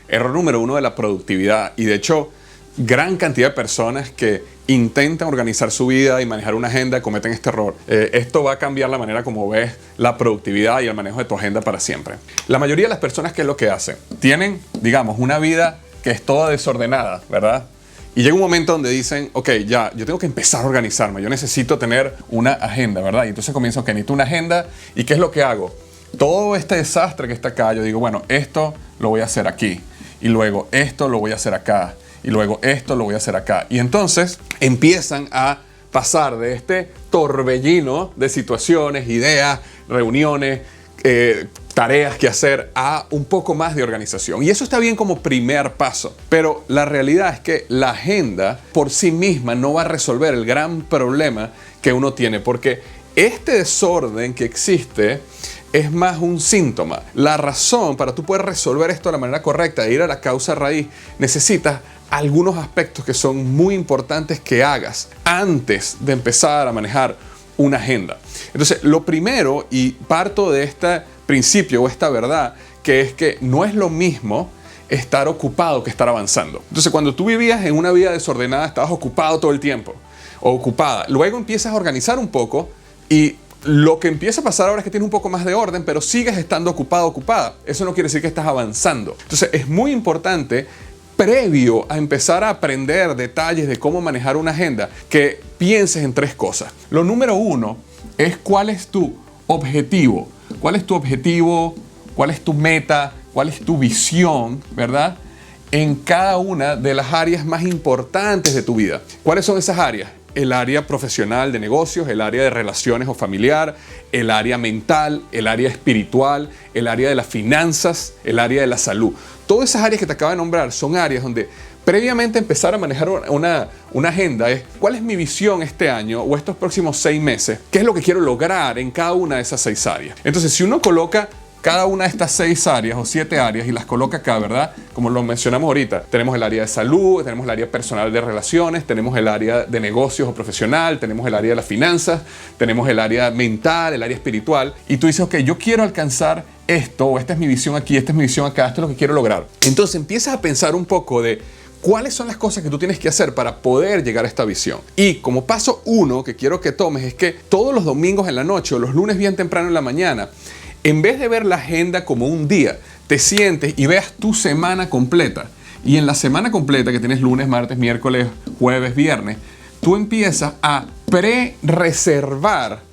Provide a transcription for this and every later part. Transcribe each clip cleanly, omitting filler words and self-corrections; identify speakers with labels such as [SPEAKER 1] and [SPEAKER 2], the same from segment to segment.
[SPEAKER 1] Error número uno de la productividad. Y de hecho, gran cantidad de personas que intentan organizar su vida y manejar una agenda cometen este error. Esto va a cambiar la manera como ves la productividad y el manejo de tu agenda para siempre. La mayoría de las personas, ¿qué es lo que hacen? Tienen, digamos, una vida que es toda desordenada, ¿verdad? Y llega un momento donde dicen, ok, ya, yo tengo que empezar a organizarme, yo necesito tener una agenda, ¿verdad? Y entonces comienzo, ok, necesito una agenda, ¿y qué es lo que hago? Todo este desastre que está acá, yo digo, bueno, esto lo voy a hacer aquí, y luego esto lo voy a hacer acá, y luego esto lo voy a hacer acá. Y entonces empiezan a pasar de este torbellino de situaciones, ideas, reuniones, tareas que hacer a un poco más de organización. Y eso está bien como primer paso, pero la realidad es que la agenda por sí misma no va a resolver el gran problema que uno tiene, porque este desorden que existe es más un síntoma. La razón para tú poder resolver esto de la manera correcta e ir a la causa raíz, necesitas algunos aspectos que son muy importantes que hagas antes de empezar a manejar una agenda. Entonces, lo primero, y parto de este principio o esta verdad, que es que no es lo mismo estar ocupado que estar avanzando. Entonces, cuando tú vivías en una vida desordenada, estabas ocupado todo el tiempo, o ocupada. Luego empiezas a organizar un poco y lo que empieza a pasar ahora es que tienes un poco más de orden, pero sigues estando ocupado, ocupada. Eso no quiere decir que estás avanzando. Entonces, es muy importante, previo a empezar a aprender detalles de cómo manejar una agenda, que pienses en tres cosas. Lo número uno es cuál es tu objetivo. ¿Cuál es tu objetivo? ¿Cuál es tu meta? ¿Cuál es tu visión? ¿Verdad? En cada una de las áreas más importantes de tu vida. ¿Cuáles son esas áreas? El área profesional de negocios, el área de relaciones o familiar, el área mental, el área espiritual, el área de las finanzas, el área de la salud. Todas esas áreas que te acabo de nombrar son áreas donde previamente empezar a manejar una agenda es cuál es mi visión este año o estos próximos 6 meses, qué es lo que quiero lograr en cada una de esas 6 áreas. Entonces, si uno coloca cada una de estas 6 áreas o 7 áreas y las coloca acá, ¿verdad? Como lo mencionamos ahorita, tenemos el área de salud, tenemos el área personal de relaciones, tenemos el área de negocios o profesional, tenemos el área de las finanzas, tenemos el área mental, el área espiritual, y tú dices, ok, yo quiero alcanzar esto, o esta es mi visión aquí, esta es mi visión acá, esto es lo que quiero lograr. Entonces empiezas a pensar un poco de cuáles son las cosas que tú tienes que hacer para poder llegar a esta visión. Y como paso 1 que quiero que tomes es que todos los domingos en la noche o los lunes bien temprano en la mañana, en vez de ver la agenda como un día, te sientes y veas tu semana completa. Y en la semana completa que tienes lunes, martes, miércoles, jueves, viernes, tú empiezas a pre-reservar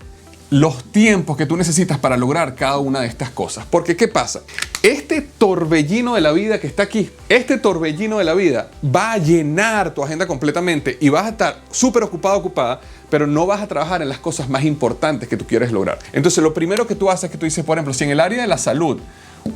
[SPEAKER 1] los tiempos que tú necesitas para lograr cada una de estas cosas. Porque ¿qué pasa? Este torbellino de la vida que está aquí, este torbellino de la vida va a llenar tu agenda completamente y vas a estar súper ocupado, ocupada, pero no vas a trabajar en las cosas más importantes que tú quieres lograr. Entonces, lo primero que tú haces es que tú dices, por ejemplo, si en el área de la salud,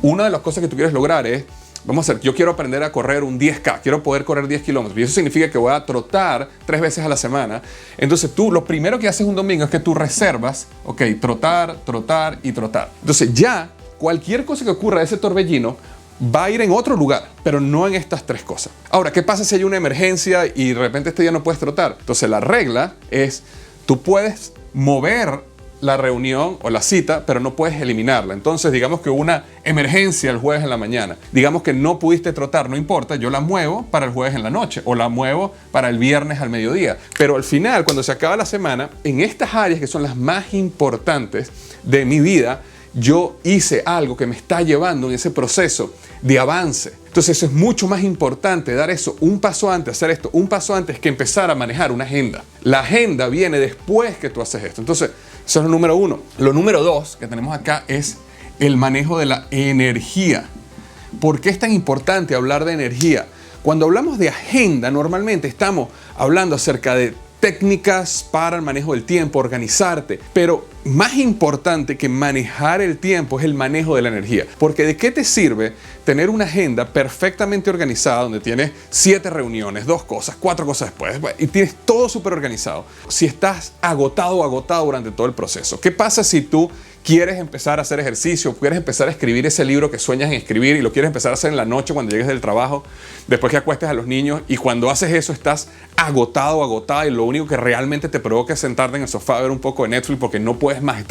[SPEAKER 1] una de las cosas que tú quieres lograr es, vamos a hacer, yo quiero aprender a correr un 10K, quiero poder correr 10 kilómetros. Y eso significa que voy a trotar 3 veces a la semana. Entonces tú, lo primero que haces un domingo es que tú reservas, ok, trotar, trotar y trotar. Entonces ya, cualquier cosa que ocurra de ese torbellino va a ir en otro lugar, pero no en estas 3 cosas. Ahora, ¿qué pasa si hay una emergencia y de repente este día no puedes trotar? Entonces la regla es, tú puedes mover la reunión o la cita, pero no puedes eliminarla. Entonces, digamos que hubo una emergencia el jueves en la mañana. Digamos que no pudiste trotar, no importa, yo la muevo para el jueves en la noche o la muevo para el viernes al mediodía. Pero al final, cuando se acaba la semana, en estas áreas que son las más importantes de mi vida, yo hice algo que me está llevando en ese proceso de avance. Entonces eso es mucho más importante, dar eso un paso antes, hacer esto un paso antes que empezar a manejar una agenda. La agenda viene después que tú haces esto. Entonces, eso es lo número 1. Lo número 2 que tenemos acá es el manejo de la energía. ¿Por qué es tan importante hablar de energía? Cuando hablamos de agenda, normalmente estamos hablando acerca de técnicas para el manejo del tiempo, organizarte, pero más importante que manejar el tiempo es el manejo de la energía. Porque ¿de qué te sirve tener una agenda perfectamente organizada donde tienes 7 reuniones, 2 cosas, 4 cosas después y tienes todo súper organizado si estás agotado o agotada durante todo el proceso? ¿Qué pasa si tú quieres empezar a hacer ejercicio, quieres empezar a escribir ese libro que sueñas en escribir y lo quieres empezar a hacer en la noche cuando llegues del trabajo, después que acuestes a los niños, y cuando haces eso estás agotado o agotada y lo único que realmente te provoca es sentarte en el sofá a ver un poco de Netflix porque no puedes más,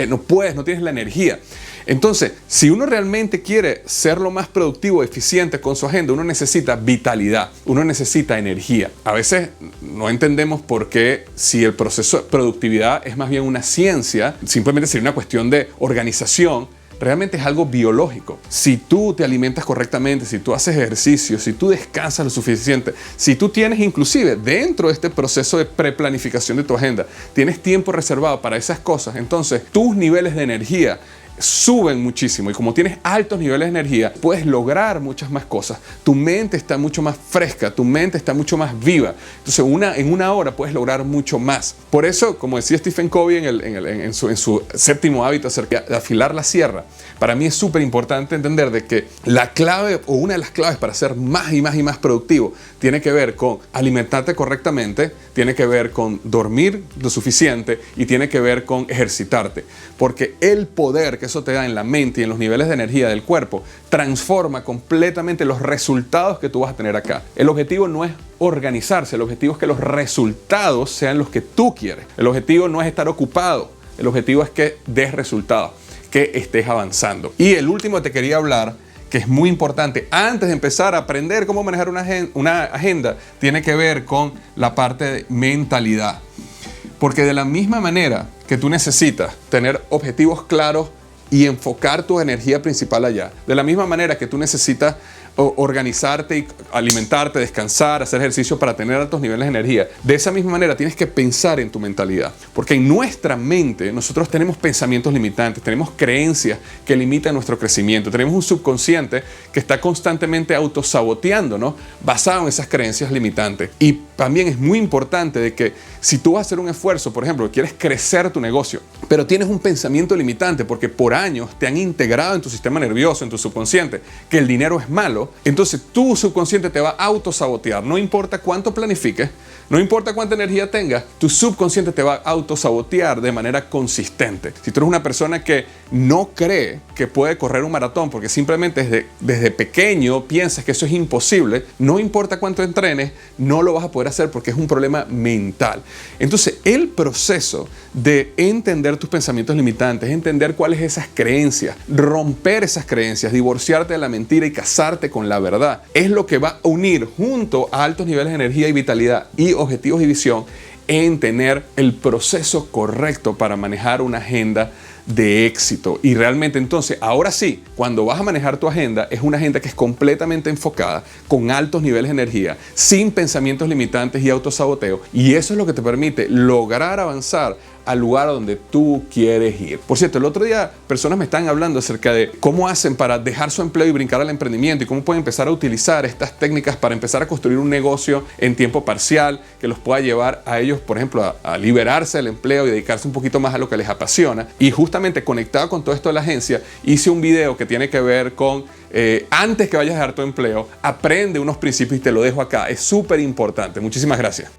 [SPEAKER 1] no tienes la energía? Entonces, si uno realmente quiere ser lo más productivo, eficiente con su agenda, uno necesita vitalidad, uno necesita energía. A veces no entendemos por qué, si el proceso de productividad es más bien una ciencia, simplemente sería una cuestión de organización. Realmente es algo biológico. Si tú te alimentas correctamente, si tú haces ejercicio, si tú descansas lo suficiente, si tú tienes inclusive dentro de este proceso de preplanificación de tu agenda, tienes tiempo reservado para esas cosas, entonces tus niveles de energía suben muchísimo, y como tienes altos niveles de energía, puedes lograr muchas más cosas. Tu mente está mucho más fresca, tu mente está mucho más viva. Entonces en una hora puedes lograr mucho más. Por eso, como decía Stephen Covey en su séptimo hábito acerca de afilar la sierra, para mí es súper importante entender de que la clave, o una de las claves para ser más y más y más productivo, tiene que ver con alimentarte correctamente, tiene que ver con dormir lo suficiente y tiene que ver con ejercitarte. Porque el poder que eso te da en la mente y en los niveles de energía del cuerpo transforma completamente los resultados que tú vas a tener acá. El objetivo no es organizarse, el objetivo es que los resultados sean los que tú quieres. El objetivo no es estar ocupado, el objetivo es que des resultados, que estés avanzando. Y el último que te quería hablar, que es muy importante antes de empezar a aprender cómo manejar una agenda, tiene que ver con la parte de mentalidad. Porque de la misma manera que tú necesitas tener objetivos claros y enfocar tu energía principal allá, de la misma manera que tú necesitas organizarte y alimentarte, descansar, hacer ejercicio para tener altos niveles de energía, de esa misma manera tienes que pensar en tu mentalidad. Porque en nuestra mente nosotros tenemos pensamientos limitantes, tenemos creencias que limitan nuestro crecimiento, tenemos un subconsciente que está constantemente autosaboteándonos basado en esas creencias limitantes. Y también es muy importante de que si tú vas a hacer un esfuerzo, por ejemplo, quieres crecer tu negocio, pero tienes un pensamiento limitante porque por años te han integrado en tu sistema nervioso, en tu subconsciente, que el dinero es malo, entonces tu subconsciente te va a autosabotear. No importa cuánto planifiques, no importa cuánta energía tengas, tu subconsciente te va a autosabotear de manera consistente. Si tú eres una persona que no cree que puede correr un maratón porque simplemente desde pequeño piensas que eso es imposible, no importa cuánto entrenes, no lo vas a poder hacer porque es un problema mental. Entonces, el proceso de entender tus pensamientos limitantes, entender cuáles son esas creencias, romper esas creencias, divorciarte de la mentira y casarte con la verdad, es lo que va a unir junto a altos niveles de energía y vitalidad y objetivos y visión en tener el proceso correcto para manejar una agenda de éxito. Y realmente entonces, ahora sí, cuando vas a manejar tu agenda, es una agenda que es completamente enfocada, con altos niveles de energía, sin pensamientos limitantes y autosaboteo, y eso es lo que te permite lograr avanzar al lugar donde tú quieres ir. Por cierto, el otro día personas me están hablando acerca de cómo hacen para dejar su empleo y brincar al emprendimiento y cómo pueden empezar a utilizar estas técnicas para empezar a construir un negocio en tiempo parcial que los pueda llevar a ellos, por ejemplo, a liberarse del empleo y dedicarse un poquito más a lo que les apasiona. Y justamente conectado con todo esto de la agencia, hice un video que tiene que ver con antes que vayas a dejar tu empleo, aprende unos principios y te lo dejo acá. Es súper importante. Muchísimas gracias.